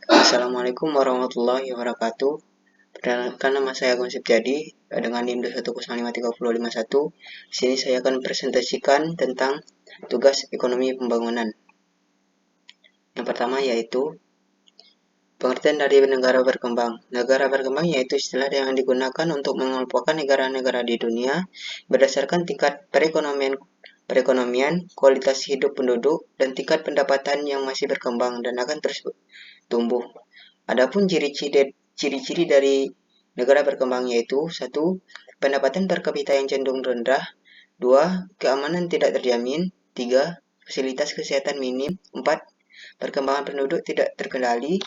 Assalamualaikum warahmatullahi wabarakatuh. Perkenalkan, nama saya Agung Septiadi dengan NIM 210535051. Di sini saya akan presentasikan tentang tugas ekonomi pembangunan. Yang pertama yaitu pengertian dari negara berkembang. Negara berkembang yaitu istilah yang digunakan untuk mengelompokkan negara-negara di dunia berdasarkan tingkat perekonomian, kualitas hidup penduduk, dan tingkat pendapatan yang masih berkembang dan akan terus tumbuh. Adapun ciri-ciri dari negara berkembang yaitu: 1. Pendapatan per kapita yang cenderung rendah. 2. Keamanan tidak terjamin. 3. Fasilitas kesehatan minim. 4. Perkembangan penduduk tidak terkendali.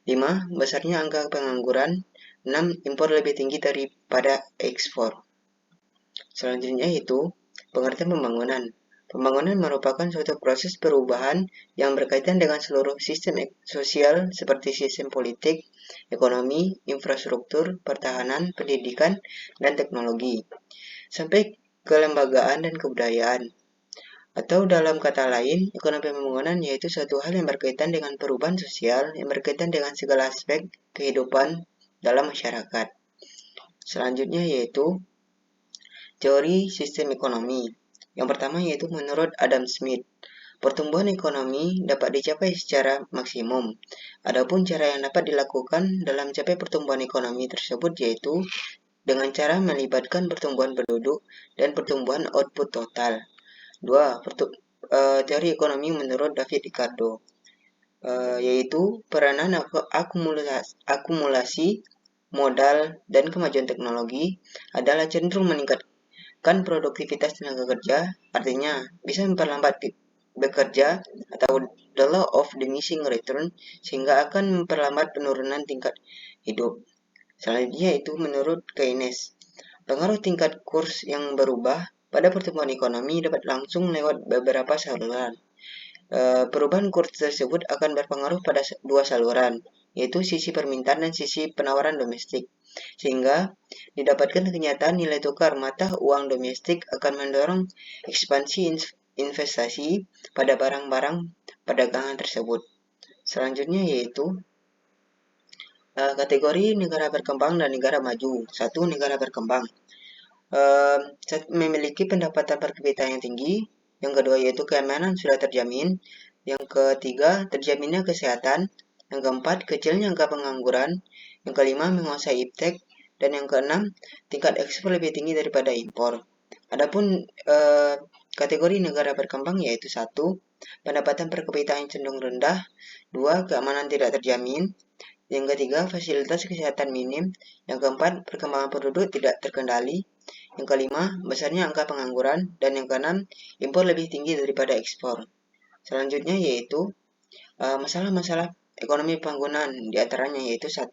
5. Besarnya angka pengangguran. 6. Impor lebih tinggi daripada ekspor. Selanjutnya yaitu pengertian pembangunan. Pembangunan merupakan suatu proses perubahan yang berkaitan dengan seluruh sistem sosial seperti sistem politik, ekonomi, infrastruktur, pertahanan, pendidikan, dan teknologi, sampai kelembagaan dan kebudayaan. Atau dalam kata lain, ekonomi pembangunan yaitu suatu hal yang berkaitan dengan perubahan sosial yang berkaitan dengan segala aspek kehidupan dalam masyarakat. Selanjutnya yaitu teori sistem ekonomi. Yang pertama yaitu menurut Adam Smith, pertumbuhan ekonomi dapat dicapai secara maksimum. Adapun cara yang dapat dilakukan dalam mencapai pertumbuhan ekonomi tersebut yaitu dengan cara melibatkan pertumbuhan penduduk dan pertumbuhan output total. 2. Teori ekonomi menurut David Ricardo, yaitu peranan akumulasi modal dan kemajuan teknologi adalah cenderung meningkatkan produktivitas tenaga kerja, artinya bisa memperlambat bekerja atau the law of diminishing return, sehingga akan memperlambat penurunan tingkat hidup. Selanjutnya itu menurut Keynes, pengaruh tingkat kurs yang berubah pada pertumbuhan ekonomi dapat langsung lewat beberapa saluran. Perubahan kurs tersebut akan berpengaruh pada dua saluran, yaitu sisi permintaan dan sisi penawaran domestik, sehingga didapatkan kenyataan nilai tukar mata uang domestik akan mendorong ekspansi investasi pada barang-barang perdagangan tersebut. Selanjutnya yaitu kategori negara berkembang dan negara maju. 1. Negara berkembang memiliki pendapatan per kapita yang tinggi. Yang kedua yaitu keamanan sudah terjamin. Yang ketiga, terjaminnya kesehatan. Yang keempat, kecilnya angka pengangguran. Yang kelima, menguasai iptek. Dan yang keenam, tingkat ekspor lebih tinggi daripada impor. Adapun kategori negara berkembang yaitu 1. Pendapatan per kapita yang cenderung rendah. 2. Keamanan tidak terjamin. Yang ketiga, fasilitas kesehatan minim. Yang keempat, perkembangan penduduk tidak terkendali. Yang kelima, besarnya angka pengangguran. Dan yang keenam, impor lebih tinggi daripada ekspor. Selanjutnya yaitu masalah-masalah ekonomi pembangunan, diantaranya yaitu 1.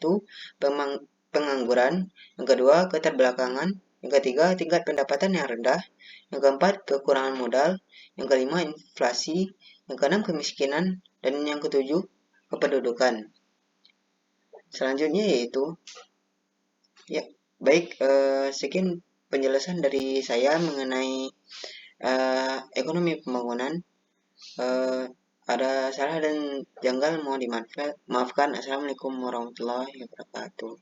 Pengangguran. Yang kedua, keterbelakangan. Yang ketiga, tingkat pendapatan yang rendah. Yang keempat, kekurangan modal. Yang kelima, inflasi. Yang keenam, kemiskinan. Dan yang ketujuh, kependudukan. Selanjutnya yaitu baik, sekian penjelasan dari saya mengenai ekonomi pembangunan. Ada salah dan janggal mohon dimaafkan. Assalamualaikum warahmatullahi wabarakatuh.